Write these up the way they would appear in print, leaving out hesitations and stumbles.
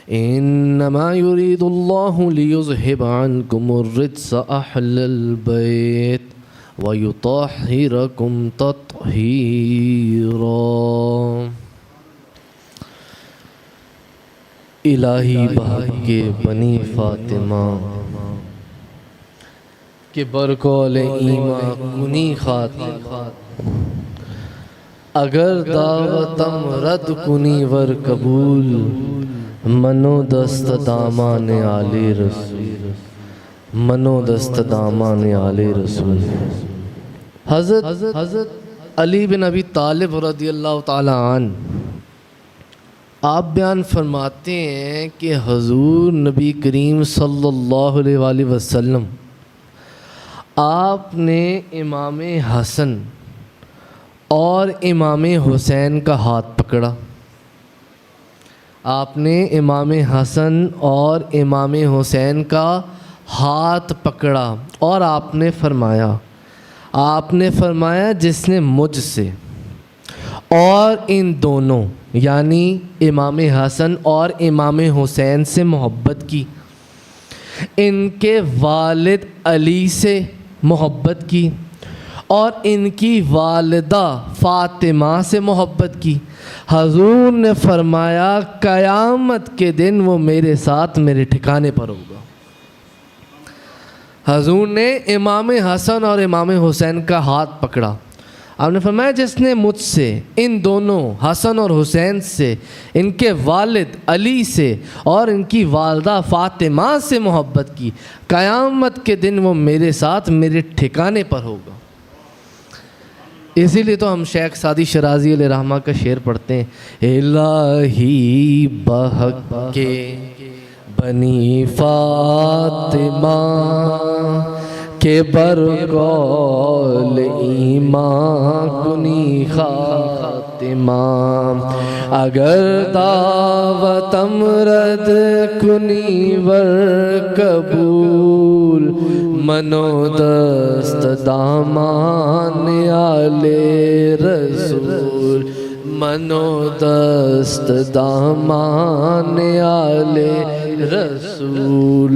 انما یرید اللہ لیذہب عنکم الرجس اہل البیت ویطہرکم تطہیرا۔ الہی بہت کے بنی فاطمہ کہ برکول ایماں کنی خاتمہ، اگر دعوتم رد کنی ور قبول، منو دست دامان آل رسول، منو دست دامان آل رسول۔ حضرت علی بن ابی طالب رضی اللہ تعالی عنہ آپ بیان فرماتے ہیں کہ حضور نبی کریم صلی اللہ علیہ وآلہ وسلم آپ نے امام حسن اور امام حسین کا ہاتھ پکڑا۔ آپ نے امام حسن اور امام حسین کا ہاتھ پکڑا اور آپ نے فرمایا جس نے مجھ سے اور ان دونوں یعنی امام حسن اور امام حسین سے محبت کی، ان کے والد علی سے محبت کی اور ان کی والدہ فاطمہ سے محبت کی، حضور نے فرمایا قیامت کے دن وہ میرے ساتھ میرے ٹھکانے پر ہوگا۔ حضور نے امام حسن اور امام حسین کا ہاتھ پکڑا، آپ نے فرمایا جس نے مجھ سے، ان دونوں حسن اور حسین سے، ان کے والد علی سے اور ان کی والدہ فاطمہ سے محبت کی، قیامت کے دن وہ میرے ساتھ میرے ٹھکانے پر ہوگا۔ اسی لیے تو ہم شیخ سعدی شرازی علیہ رحمہ کا شعر پڑھتے ہیں، الہی بحق کے بنی فاطمہ کہ برقول ایمان کنی خاتمہ، اگر دعوتم رد کنی ور قبول، منو دست دامان آل رسول، منو دست دامان آل رسول۔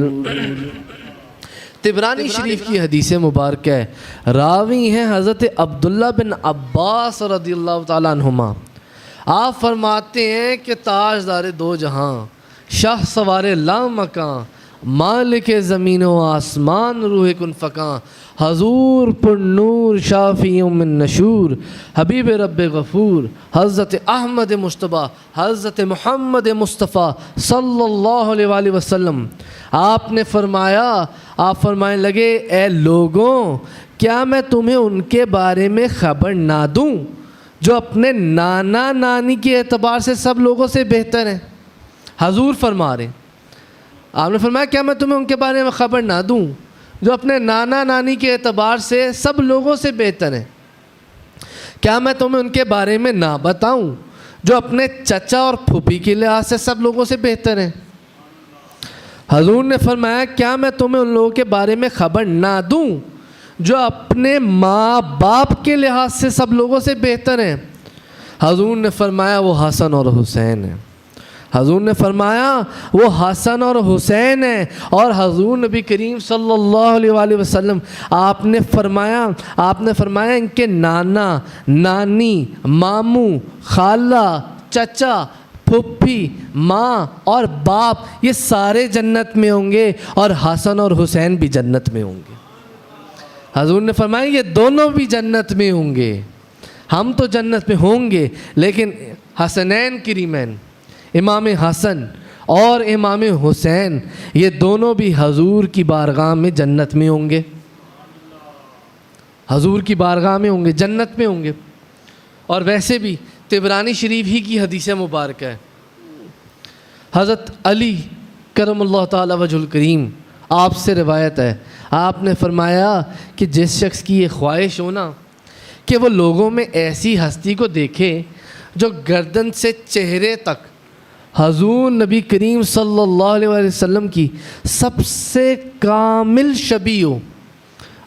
طبرانی شریف کی حدیث مبارکہ ہے، راوی ہیں حضرت عبداللہ بن عباس رضی اللہ تعالیٰ عنہما۔ آپ فرماتے ہیں کہ تاجدار دو جہاں، شاہ سوار لامکاں، مالک زمین و آسمان، روح کن فکاں، حضور پر نور شافی من نشور، حبیب رب غفور، حضرت احمد مجتبیٰ، حضرت محمد مصطفیٰ صلی اللہ علیہ وآلہ وسلم۔ آپ نے فرمایا، آپ فرمانے لگے اے لوگوں، کیا میں تمہیں ان کے بارے میں خبر نہ دوں جو اپنے نانا نانی کے اعتبار سے سب لوگوں سے بہتر ہیں؟ حضور فرما رہے ہیں، آپ نے فرمایا کیا میں تمہیں ان کے بارے میں خبر نہ دوں جو اپنے نانا نانی کے اعتبار سے سب لوگوں سے بہتر ہیں؟ کیا میں تمہیں ان کے بارے میں نہ بتاؤں جو اپنے چچا اور پھوپھی کے لحاظ سے سب لوگوں سے بہتر ہیں؟ حضور نے فرمایا کیا میں تمہیں ان لوگوں کے بارے میں خبر نہ دوں جو اپنے ماں باپ کے لحاظ سے سب لوگوں سے بہتر ہیں؟ حضور نے فرمایا وہ حسن اور حسین ہیں۔ حضور نے فرمایا وہ حسن اور حسین ہیں۔ اور حضور نبی کریم صلی اللہ علیہ وآلہ وسلم آپ نے فرمایا ان کے نانا، نانی، ماموں، خالہ، چچا، پھپھی، ماں اور باپ یہ سارے جنت میں ہوں گے اور حسن اور حسین بھی جنت میں ہوں گے۔ حضور نے فرمایا یہ دونوں بھی جنت میں ہوں گے، ہم تو جنت میں ہوں گے لیکن حسنین کریمین، امام حسن اور امام حسین یہ دونوں بھی حضور کی بارگاہ میں جنت میں ہوں گے، حضور کی بارگاہ میں ہوں گے، جنت میں ہوں گے۔ اور ویسے بھی طبرانی شریف ہی کی حدیث مبارکہ ہے، حضرت علی کرم اللہ تعالی وجہ الکریم آپ سے روایت ہے، آپ نے فرمایا کہ جس شخص کی یہ خواہش ہو نا کہ وہ لوگوں میں ایسی ہستی کو دیکھے جو گردن سے چہرے تک حضور نبی کریم صلی اللہ علیہ وسلم کی سب سے کامل شبیہ ہو،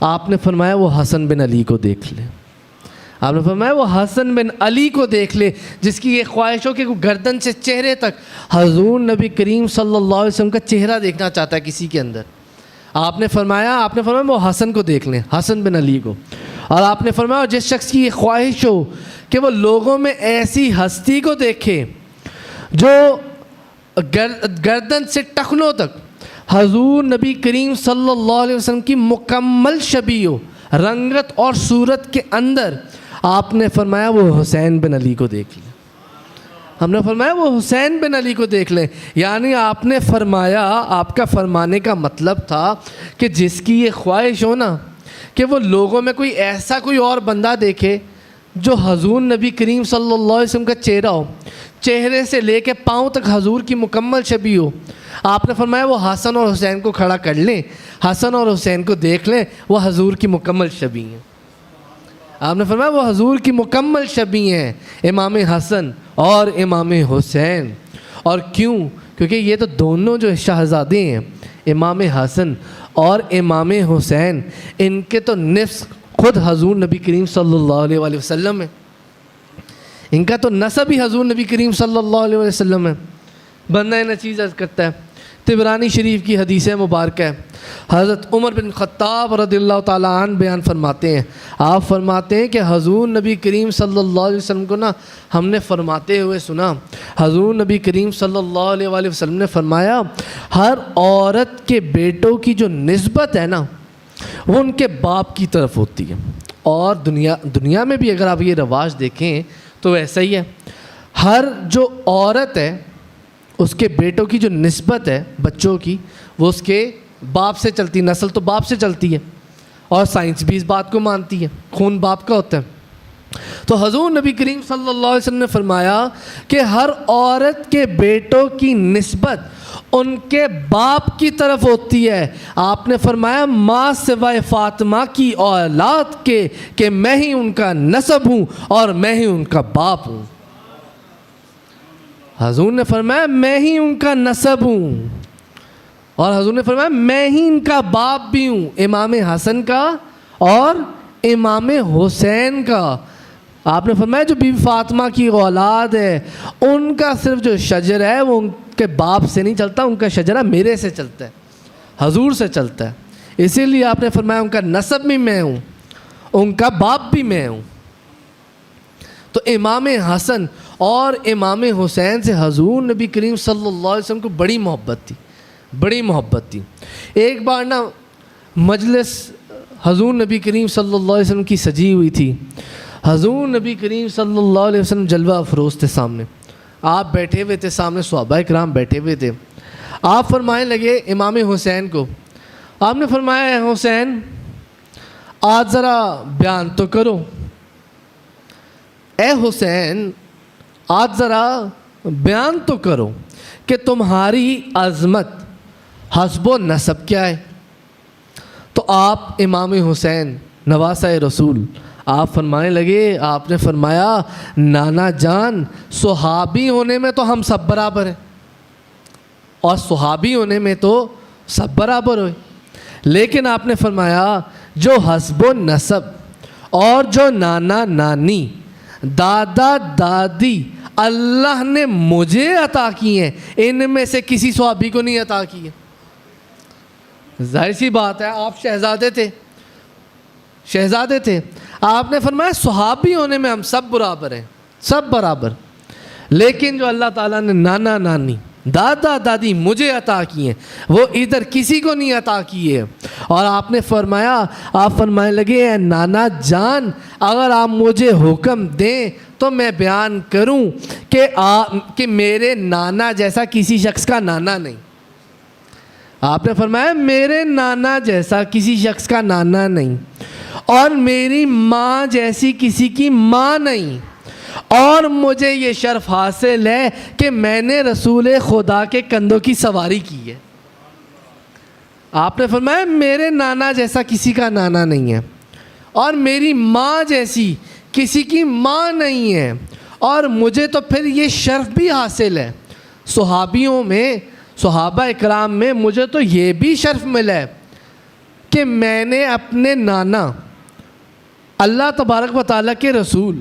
آپ نے فرمایا وہ حسن بن علی کو دیکھ لے۔ آپ نے فرمایا وہ حسن بن علی کو دیکھ لے جس کی یہ خواہش ہو کہ وہ گردن سے چہرے تک حضور نبی کریم صلی اللہ علیہ وسلم کا چہرہ دیکھنا چاہتا ہے کسی کے اندر. آپ نے فرمایا وہ حسن کو دیکھ لیں, حسن بن علی کو. اور آپ نے فرمایا جس شخص کی یہ خواہش ہو کہ وہ لوگوں میں ایسی ہستی کو دیکھے جو گردن سے ٹخنوں تک حضور نبی کریم صلی اللہ علیہ وسلم کی مکمل شبیہ ہو رنگت اور صورت کے اندر, آپ نے فرمایا وہ حسین بن علی کو دیکھ لیں. ہم نے فرمایا وہ حسین بن علی کو دیکھ لیں. یعنی آپ نے فرمایا, آپ کا فرمانے کا مطلب تھا کہ جس کی یہ خواہش ہو نا کہ وہ لوگوں میں کوئی اور بندہ دیکھے جو حضور نبی کریم صلی اللہ علیہ وسلم کا چہرہ ہو, چہرے سے لے کے پاؤں تک حضور کی مکمل شبیہ ہو, آپ نے فرمایا وہ حسن اور حسین کو کھڑا کر لیں, حسن اور حسین کو دیکھ لیں, وہ حضور کی مکمل شبیہ ہیں. آپ نے فرمایا وہ حضور کی مکمل شبیہ ہیں, امام حسن اور امام حسین. اور کیونکہ یہ تو دونوں جو شہزادے ہیں, امام حسن اور امام حسین, ان کے تو نصف خود حضور نبی کریم صلی اللہ علیہ وآلہ وسلم ہے, ان کا تو نسب ہی حضور نبی کریم صلی اللہ علیہ وسلم ہے. بندہ نچیز عرض کرتا ہے, طبرانی شریف کی حدیث مبارکہ ہے, حضرت عمر بن خطاب رضی اللہ تعالیٰ عنہ بیان فرماتے ہیں, آپ فرماتے ہیں کہ حضور نبی کریم صلی اللہ علیہ وسلم کو نا ہم نے فرماتے ہوئے سنا, حضور نبی کریم صلی اللہ علیہ وآلہ وسلم نے فرمایا ہر عورت کے بیٹوں کی جو نسبت ہے نا وہ ان کے باپ کی طرف ہوتی ہے. اور دنیا میں بھی اگر آپ یہ رواج دیکھیں تو ایسا ہی ہے, ہر جو عورت ہے اس کے بیٹوں کی جو نسبت ہے بچوں کی وہ اس کے باپ سے چلتی, نسل تو باپ سے چلتی ہے, اور سائنس بھی اس بات کو مانتی ہے, خون باپ کا ہوتا ہے. تو حضور نبی کریم صلی اللہ علیہ وسلم نے فرمایا کہ ہر عورت کے بیٹوں کی نسبت ان کے باپ کی طرف ہوتی ہے. آپ نے فرمایا ماں سوائے فاطمہ کی اولاد کے کہ میں ہی ان کا نسب ہوں اور میں ہی ان کا باپ ہوں. حضور نے فرمایا میں ہی ان کا نسب ہوں, اور حضور نے فرمایا میں ہی ان کا باپ بھی ہوں, امام حسن کا اور امام حسین کا. آپ نے فرمایا جو بی بی فاطمہ کی اولاد ہے ان کا صرف جو شجر ہے وہ ان کے باپ سے نہیں چلتا, ان کا شجرہ میرے سے چلتا ہے, حضور سے چلتا ہے. اسی لیے آپ نے فرمایا ان کا نسب بھی میں ہوں, ان کا باپ بھی میں ہوں. تو امام حسن اور امام حسین سے حضور نبی کریم صلی اللہ علیہ وسلم کو بڑی محبت تھی. ایک بار نا مجلس حضور نبی کریم صلی اللہ علیہ وسلم کی سجی ہوئی تھی. حضور نبی کریم صلی اللہ علیہ وسلم جلوہ افروز تھے, سامنے آپ بیٹھے ہوئے تھے, سامنے صحابہ اکرام بیٹھے ہوئے تھے. آپ فرمانے لگے امام حسین کو, آپ نے فرمایا اے حسین آج ذرا بیان تو کرو, اے حسین آج ذرا بیان تو کرو کہ تمہاری عظمت حسب و نسب کیا ہے. تو آپ امام حسین نواسہ رسول آپ فرمانے لگے, آپ نے فرمایا نانا جان صحابی ہونے میں تو ہم سب برابر ہیں, اور صحابی ہونے میں تو سب برابر ہوئے, لیکن آپ نے فرمایا جو حسب و نسب اور جو نانا نانی دادا دادی اللہ نے مجھے عطا کی ہیں ان میں سے کسی صحابی کو نہیں عطا کی ہے. ظاہر سی بات ہے آپ شہزادے تھے, آپ نے فرمایا صحابی ہونے میں ہم سب برابر ہیں, سب برابر, لیکن جو اللہ تعالیٰ نے نانا نانی دادا دادی مجھے عطا کی ہیں وہ ادھر کسی کو نہیں عطا کی ہے. اور آپ نے فرمایا, آپ فرمانے لگے اے نانا جان اگر آپ مجھے حکم دیں تو میں بیان کروں کہ میرے نانا جیسا کسی شخص کا نانا نہیں. آپ نے فرمایا میرے نانا جیسا کسی شخص کا نانا نہیں, اور میری ماں جیسی کسی کی ماں نہیں, اور مجھے یہ شرف حاصل ہے کہ میں نے رسول خدا کے کندھوں کی سواری کی ہے. آپ نے فرمایا میرے نانا جیسا کسی کا نانا نہیں ہے, اور میری ماں جیسی کسی کی ماں نہیں ہے, اور مجھے تو پھر یہ شرف بھی حاصل ہے. صحابیوں میں, صحابہ اکرام میں مجھے تو یہ بھی شرف ملا ہے کہ میں نے اپنے نانا اللہ تبارک و تعالیٰ کے رسول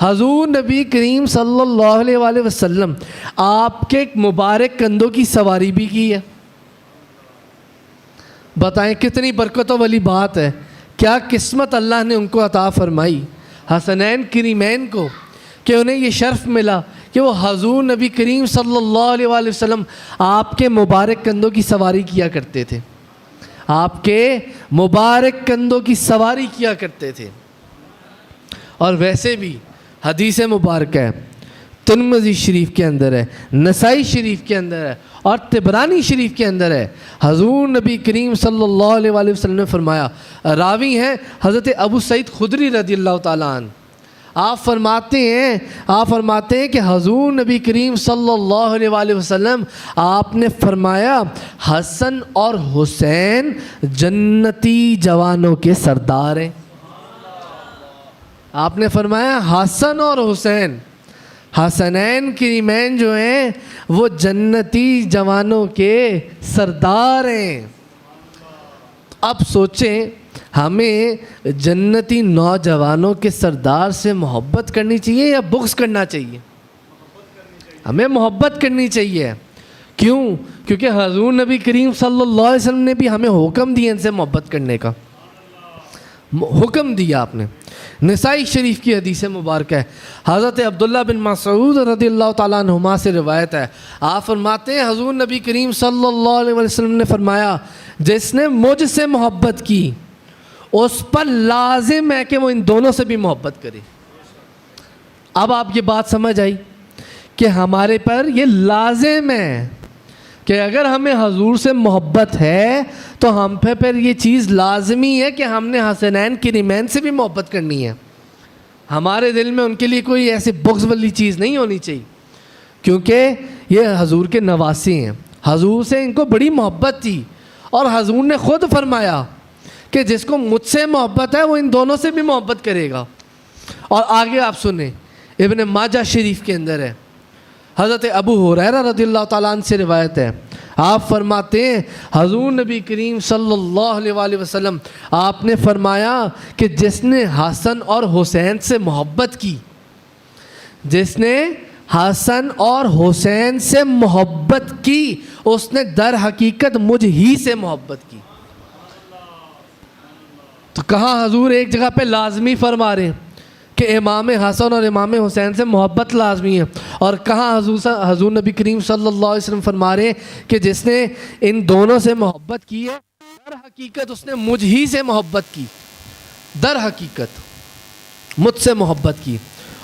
حضور نبی کریم صلی اللہ علیہ وآلہ وسلم آپ کے مبارک کندھوں کی سواری بھی کی ہے۔ بتائیں کتنی برکتوں والی بات ہے، کیا قسمت اللہ نے ان کو عطا فرمائی حسنین کریمین کو، کہ انہیں یہ شرف ملا کہ وہ حضور نبی کریم صلی اللہ علیہ وآلہ وسلم آپ کے مبارک کندھوں کی سواری کیا کرتے تھے، آپ کے مبارک کندھوں کی سواری کیا کرتے تھے۔ اور ویسے بھی حدیث مبارکہ ہے، ترمذی شریف کے اندر ہے، نسائی شریف کے اندر ہے اور طبرانی شریف کے اندر ہے، حضور نبی کریم صلی اللہ علیہ وآلہ وسلم نے فرمایا، راوی ہیں حضرت ابو سعید خدری رضی اللہ تعالیٰ عنہ، آپ فرماتے ہیں کہ حضور نبی کریم صلی اللہ علیہ وآلہ وسلم آپ نے فرمایا حسن اور حسین جنتی جوانوں کے سردار ہیں۔ آپ نے فرمایا حسن اور حسین، حسنین کریمین جو ہیں وہ جنتی جوانوں کے سردار ہیں۔ اب سوچیں ہمیں جنتی نوجوانوں کے سردار سے محبت کرنی چاہیے یا بغض کرنا چاہیے؟ ہمیں محبت کرنی چاہیے۔ کیوں؟ کیونکہ حضور نبی کریم صلی اللہ علیہ وسلم نے بھی ہمیں حکم دیا ان سے محبت کرنے کا، حکم دیا آپ نے۔ نسائی شریف کی حدیث مبارکہ ہے، حضرت عبداللہ بن مسعود رضی اللہ تعالیٰ عنہما سے روایت ہے، آپ فرماتے ہیں حضور نبی کریم صلی اللہ علیہ وسلم نے فرمایا جس نے مجھ سے محبت کی اس پر لازم ہے کہ وہ ان دونوں سے بھی محبت کرے۔ اب آپ یہ بات سمجھ آئی کہ ہمارے پر یہ لازم ہے کہ اگر ہمیں حضور سے محبت ہے تو ہم پہ یہ چیز لازمی ہے کہ ہم نے حسنین کریمین سے بھی محبت کرنی ہے۔ ہمارے دل میں ان کے لیے کوئی ایسی بغض والی چیز نہیں ہونی چاہیے، کیونکہ یہ حضور کے نواسی ہیں، حضور سے ان کو بڑی محبت تھی، اور حضور نے خود فرمایا کہ جس کو مجھ سے محبت ہے وہ ان دونوں سے بھی محبت کرے گا۔ اور آگے آپ سنیں، ابن ماجہ شریف کے اندر ہے، حضرت ابو ہریرہ رضی اللہ تعالیٰ عنہ سے روایت ہے، آپ فرماتے ہیں حضور نبی کریم صلی اللہ علیہ وآلہ وسلم آپ نے فرمایا کہ جس نے حسن اور حسین سے محبت کی، جس نے حسن اور حسین سے محبت کی اس نے در حقیقت مجھ ہی سے محبت کی۔ تو کہاں حضور ایک جگہ پہ لازمی فرما رہے ہیں کہ امام حسن اور امام حسین سے محبت لازمی ہے، اور کہاں حضور نبی کریم صلی اللہ علیہ وسلم فرما رہے ہیں کہ جس نے ان دونوں سے محبت کی ہے در حقیقت اس نے مجھ ہی سے محبت کی، در حقیقت مجھ سے محبت کی۔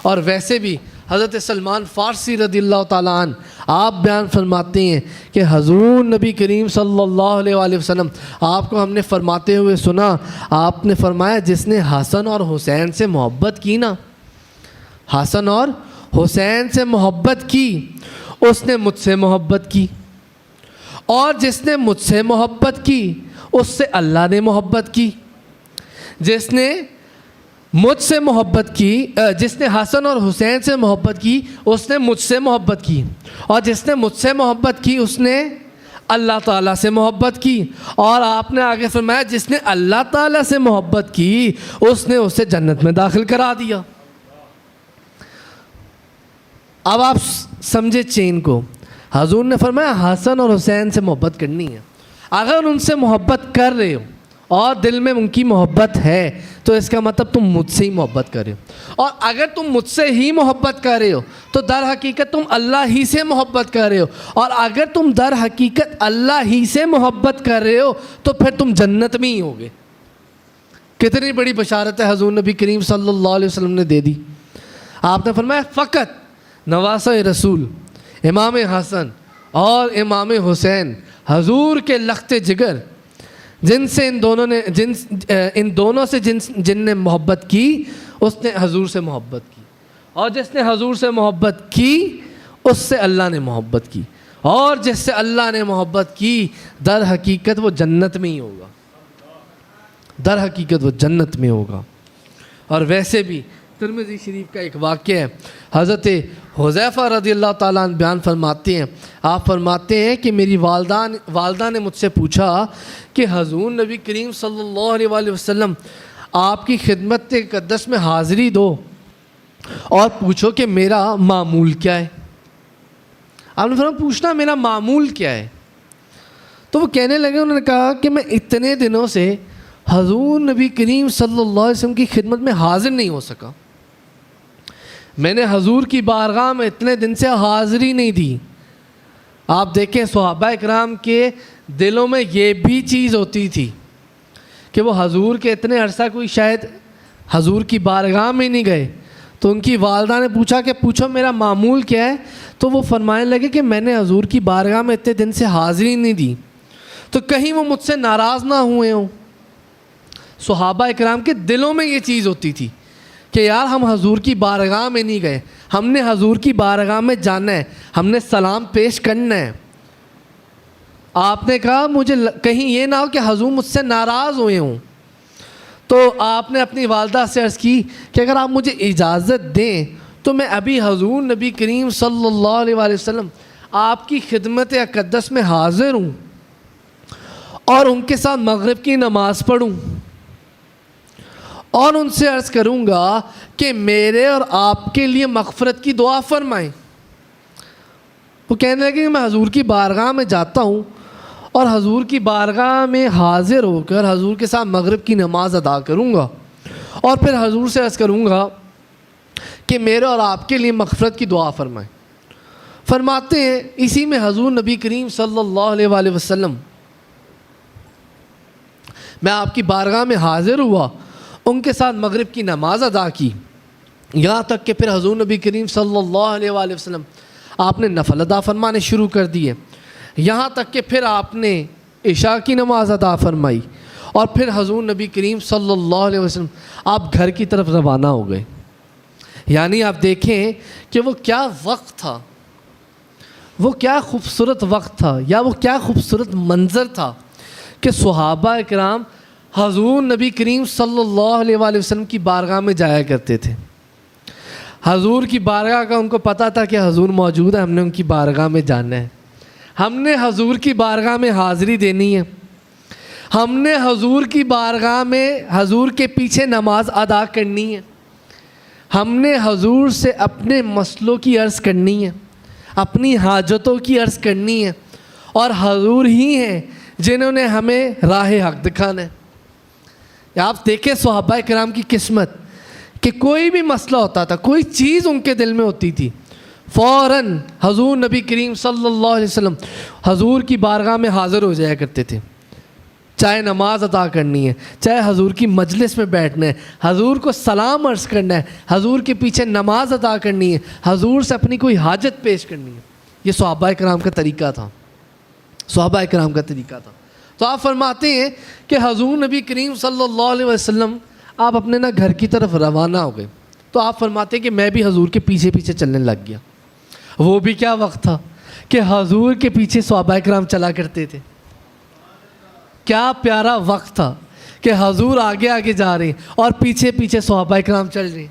اور ویسے بھی حضرت سلمان فارسی رضی اللہ تعالیٰ عنہ آپ بیان فرماتے ہیں کہ حضور نبی کریم صلی اللہ علیہ وآلہ وسلم آپ کو ہم نے فرماتے ہوئے سنا، آپ نے فرمایا جس نے حسن اور حسین سے محبت کی نا، حسن اور حسین سے محبت کی اس نے مجھ سے محبت کی، اور جس نے مجھ سے محبت کی اس سے اللہ نے محبت کی۔ جس نے مجھ سے محبت کی، جس نے حسن اور حسین سے محبت کی اس نے مجھ سے محبت کی، اور جس نے مجھ سے محبت کی اس نے اللہ تعالیٰ سے محبت کی، اور آپ نے آگے فرمایا جس نے اللہ تعالیٰ سے محبت کی اس نے اسے جنت میں داخل کرا دیا۔ اب آپ سمجھے چین کو، حضور نے فرمایا حسن اور حسین سے محبت کرنی ہے۔ اگر ان سے محبت کر رہے ہو اور دل میں ان کی محبت ہے تو اس کا مطلب تم مجھ سے ہی محبت کر رہے ہو، اور اگر تم مجھ سے ہی محبت کر رہے ہو تو در حقیقت تم اللہ ہی سے محبت کر رہے ہو، اور اگر تم در حقیقت اللہ ہی سے محبت کر رہے ہو تو پھر تم جنت میں ہی ہوگے۔ کتنی بڑی بشارت ہے حضور نبی کریم صلی اللہ علیہ وسلم نے دے دی۔ آپ نے فرمایا فقط نواسہ رسول امام حسن اور امام حسین حضور کے لخت جگر جن سے ان دونوں سے جن نے محبت کی اس نے حضور سے محبت کی، اور جس نے حضور سے محبت کی اس سے اللہ نے محبت کی، اور جس سے اللہ نے محبت کی در حقیقت وہ جنت میں ہی ہوگا، در حقیقت وہ جنت میں ہوگا۔ اور ویسے بھی ترمذی شریف کا ایک واقعہ ہے، حضرت حذیفہ رضی اللہ تعالیٰ عنہ بیان فرماتے ہیں، آپ فرماتے ہیں کہ میری والدہ نے مجھ سے پوچھا کہ حضور نبی کریم صلی اللہ علیہ وآلہ وسلم آپ کی خدمت اقدس میں حاضری دو اور پوچھو کہ میرا معمول کیا ہے. آپ نے فرمایا پوچھنا میرا معمول کیا ہے. تو وہ کہنے لگے, انہوں نے کہا کہ میں اتنے دنوں سے حضور نبی کریم صلی اللہ علیہ وسلم کی خدمت میں حاضر نہیں ہو سکا. میں نے حضور کی بارگاہ میں اتنے دن سے حاضری نہیں دی. آپ دیکھیں صحابہ اکرام کے دلوں میں یہ بھی چیز ہوتی تھی کہ وہ حضور کے اتنے عرصہ کوئی شاید حضور کی بارگاہ میں نہیں گئے. تو ان کی والدہ نے پوچھا کہ پوچھو میرا معمول کیا ہے. تو وہ فرمانے لگے کہ میں نے حضور کی بارگاہ میں اتنے دن سے حاضری نہیں دی تو کہیں وہ مجھ سے ناراض نہ ہوئے ہوں. صحابہ اکرام کے دلوں میں یہ چیز ہوتی تھی کہ یار ہم حضور کی بارگاہ میں نہیں گئے, ہم نے حضور کی بارگاہ میں جانا ہے, ہم نے سلام پیش کرنا ہے. آپ نے کہا مجھے کہیں یہ نہ ہو کہ حضور مجھ سے ناراض ہوئے ہوں. تو آپ نے اپنی والدہ سے عرض کی کہ اگر آپ مجھے اجازت دیں تو میں ابھی حضور نبی کریم صلی اللہ علیہ وآلہ وسلم آپ کی خدمت اقدس میں حاضر ہوں اور ان کے ساتھ مغرب کی نماز پڑھوں اور ان سے عرض کروں گا کہ میرے اور آپ کے لیے مغفرت کی دعا فرمائیں. وہ کہنے لگے کہ میں حضور کی بارگاہ میں جاتا ہوں اور حضور کی بارگاہ میں حاضر ہو کر حضور کے ساتھ مغرب کی نماز ادا کروں گا اور پھر حضور سے عرض کروں گا کہ میرے اور آپ کے لیے مغفرت کی دعا فرمائیں. فرماتے ہیں اسی میں حضور نبی کریم صلی اللہ علیہ وآلہ وسلم میں آپ کی بارگاہ میں حاضر ہوا, ان کے ساتھ مغرب کی نماز ادا کی, یہاں تک کہ پھر حضور نبی کریم صلی اللہ علیہ وآلہ وسلم آپ نے نفل ادا فرمانے شروع کر دیے, یہاں تک کہ پھر آپ نے عشاء کی نماز ادا فرمائی اور پھر حضور نبی کریم صلی اللہ علیہ وسلم آپ گھر کی طرف روانہ ہو گئے. یعنی آپ دیکھیں کہ وہ کیا وقت تھا, وہ کیا خوبصورت وقت تھا, یا وہ کیا خوبصورت منظر تھا کہ صحابہ اکرام حضور نبی کریم صلی اللہ علیہ وآلہ وسلم کی بارگاہ میں جایا کرتے تھے. حضور کی بارگاہ کا ان کو پتہ تھا کہ حضور موجود ہے, ہم نے ان کی بارگاہ میں جانا ہے, ہم نے حضور کی بارگاہ میں حاضری دینی ہے, ہم نے حضور کی بارگاہ میں حضور کے پیچھے نماز ادا کرنی ہے, ہم نے حضور سے اپنے مسئلوں کی عرض کرنی ہے, اپنی حاجتوں کی عرض کرنی ہے, اور حضور ہی ہیں جنہوں نے ہمیں راہ حق دکھانا ہے. آپ دیکھیں صحابہ کرام کی قسمت کہ کوئی بھی مسئلہ ہوتا تھا, کوئی چیز ان کے دل میں ہوتی تھی, فوراً حضور نبی کریم صلی اللہ علیہ وسلم حضور کی بارگاہ میں حاضر ہو جایا کرتے تھے. چاہے نماز ادا کرنی ہے, چاہے حضور کی مجلس میں بیٹھنا ہے, حضور کو سلام عرض کرنا ہے, حضور کے پیچھے نماز ادا کرنی ہے, حضور سے اپنی کوئی حاجت پیش کرنی ہے. یہ صحابہ کرام کا طریقہ تھا, صحابہ کرام کا طریقہ تھا. تو آپ فرماتے ہیں کہ حضور نبی کریم صلی اللہ علیہ وسلم آپ اپنے گھر کی طرف روانہ ہو گئے. تو آپ فرماتے ہیں کہ میں بھی حضور کے پیچھے پیچھے چلنے لگ گیا. وہ بھی کیا وقت تھا کہ حضور کے پیچھے صحابہ کرام چلا کرتے تھے. کیا پیارا وقت تھا کہ حضور آگے آگے جا رہے ہیں اور پیچھے پیچھے صحابہ کرام چل رہے ہیں.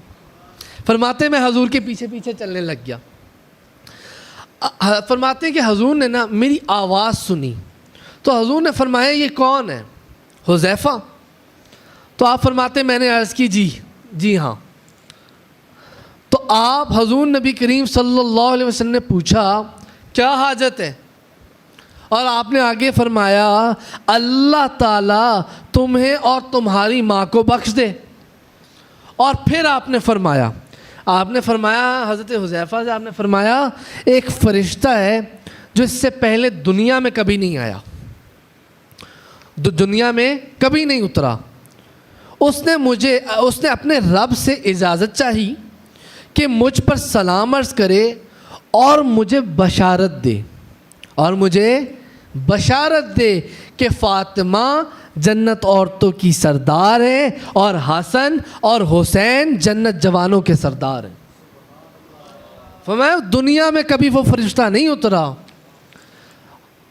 فرماتے ہیں میں حضور کے پیچھے پیچھے چلنے لگ گیا. فرماتے ہیں کہ حضور نے میری آواز سنی تو حضور نے فرمایا یہ کون ہے؟ حذیفہ. تو آپ فرماتے ہیں میں نے عرض کی جی ہاں. تو آپ حضور نبی کریم صلی اللہ علیہ وسلم نے پوچھا کیا حاجت ہے؟ اور آپ نے آگے فرمایا اللہ تعالیٰ تمہیں اور تمہاری ماں کو بخش دے. اور پھر آپ نے فرمایا حضرت حذیفہ سے آپ نے فرمایا ایک فرشتہ ہے جو اس سے پہلے دنیا میں کبھی نہیں آیا, دنیا میں کبھی نہیں اترا. اس نے اپنے رب سے اجازت چاہی کہ مجھ پر سلام عرض کرے اور مجھے بشارت دے کہ فاطمہ جنت عورتوں کی سردار ہے اور حسن اور حسین جنت جوانوں کے سردار ہیں. فرمایا دنیا میں کبھی وہ فرشتہ نہیں اترا.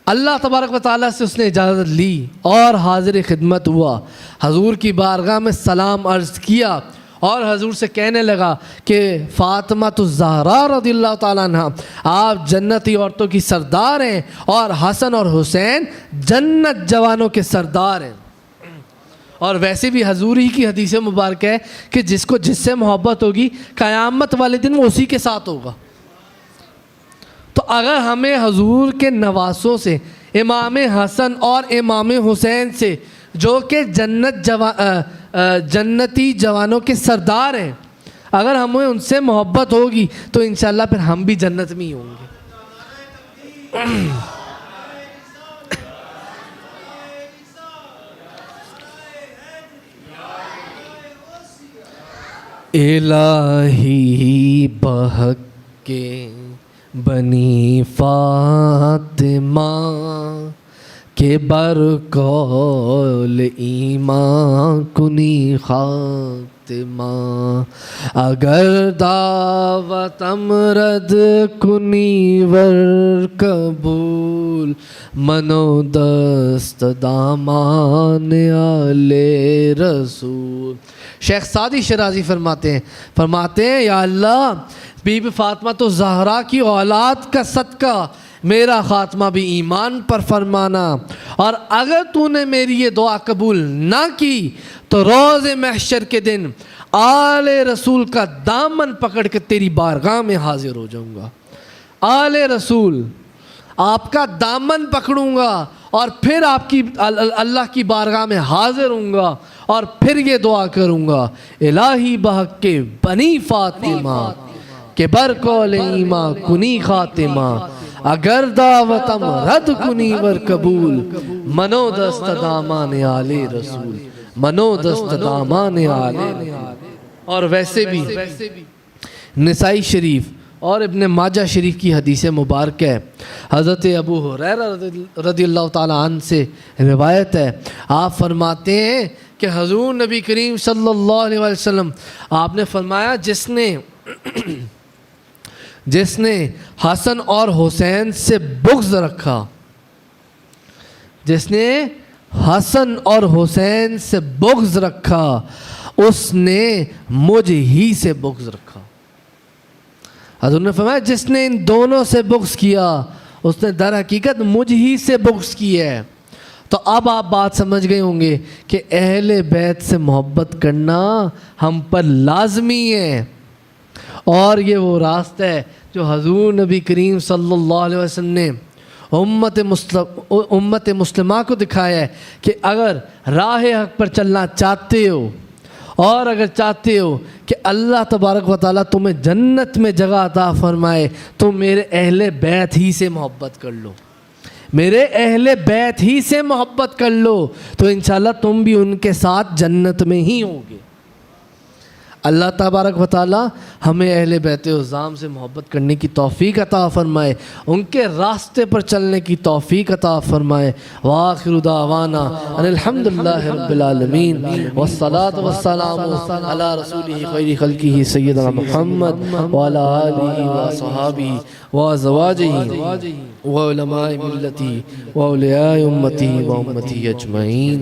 اللہ تبارک و تعالیٰ سے اس نے اجازت لی اور حاضر خدمت ہوا, حضور کی بارگاہ میں سلام عرض کیا اور حضور سے کہنے لگا کہ فاطمہ الزہرا رضی اللہ تعالیٰ عنہ آپ جنتی عورتوں کی سردار ہیں اور حسن اور حسین جنت جوانوں کے سردار ہیں. اور ویسے بھی حضور ہی کی حدیث مبارکہ ہے کہ جس کو جس سے محبت ہوگی قیامت والے دن وہ اسی کے ساتھ ہوگا۔ تو اگر ہمیں حضور کے نواسوں سے، امام حسن اور امام حسین سے جو کہ جنتی جوانوں کے سردار ہیں، اگر ہمیں ان سے محبت ہوگی تو انشاءاللہ پھر ہم بھی جنت میں ہی ہوں گے۔ الہی بحق کے بنی فاطمہ کے برقول ایمان کنی خاتمہ، اگر دعوت امرد کنی ور قبول، منو دست دامان آل رسول۔ شیخ سعدی شرازی فرماتے ہیں یا اللہ بی بی فاطمہ تو زہرا کی اولاد کا صدقہ میرا خاتمہ بھی ایمان پر فرمانا، اور اگر تو نے میری یہ دعا قبول نہ کی تو روز محشر کے دن آل رسول کا دامن پکڑ کے تیری بارگاہ میں حاضر ہو جاؤں گا۔ آل رسول آپ کا دامن پکڑوں گا اور پھر آپ کی اللہ کی بارگاہ میں حاضر ہوں گا اور پھر یہ دعا کروں گا، الہی بحق کے بنی فاطمہ کہ برقول ایمان کنی خاتمہ، اگر دعوتم رد کنی ور قبول، منو دست دامان آل رسول، منو دست دامان آل رسول۔ اور ویسے بھی نسائی شریف اور ابن ماجہ شریف کی حدیث مبارک ہے، حضرت ابو ہریرہ رضی اللہ تعالیٰ عنہ سے روایت ہے، آپ فرماتے ہیں کہ حضور نبی کریم صلی اللہ علیہ وسلم آپ نے فرمایا جس نے حسن اور حسین سے بغض رکھا، جس نے حسن اور حسین سے بغض رکھا اس نے مجھ ہی سے بغض رکھا۔ حضور نے فرمایا جس نے ان دونوں سے بغض کیا اس نے در حقیقت مجھ ہی سے بغض کی ہے۔ تو اب آپ بات سمجھ گئے ہوں گے کہ اہل بیت سے محبت کرنا ہم پر لازمی ہے، اور یہ وہ راستہ ہے جو حضور نبی کریم صلی اللہ علیہ وسلم نے امت مسلمہ کو دکھایا ہے کہ اگر راہ حق پر چلنا چاہتے ہو اور اگر چاہتے ہو کہ اللہ تبارک و تعالیٰ تمہیں جنت میں جگہ عطا فرمائے تو میرے اہل بیت ہی سے محبت کر لو، میرے اہل بیت ہی سے محبت کر لو، تو انشاءاللہ تم بھی ان کے ساتھ جنت میں ہی ہوں گے۔ اللہ تبارک و تعالیٰ ہمیں اہل بیت عظام سے محبت کرنے کی توفیق عطا فرمائے، ان کے راستے پر چلنے کی توفیق عطا فرمائے۔ وآخر دعوانا ان الحمدللہ رب العالمین والصلاة والسلام علی رسولہ خیر خلقہ سیدنا محمد وعلی آلہ وصحابہ وازواجہ وعلماء ملتہ واولیاء امتہ وامتہ اجمعین۔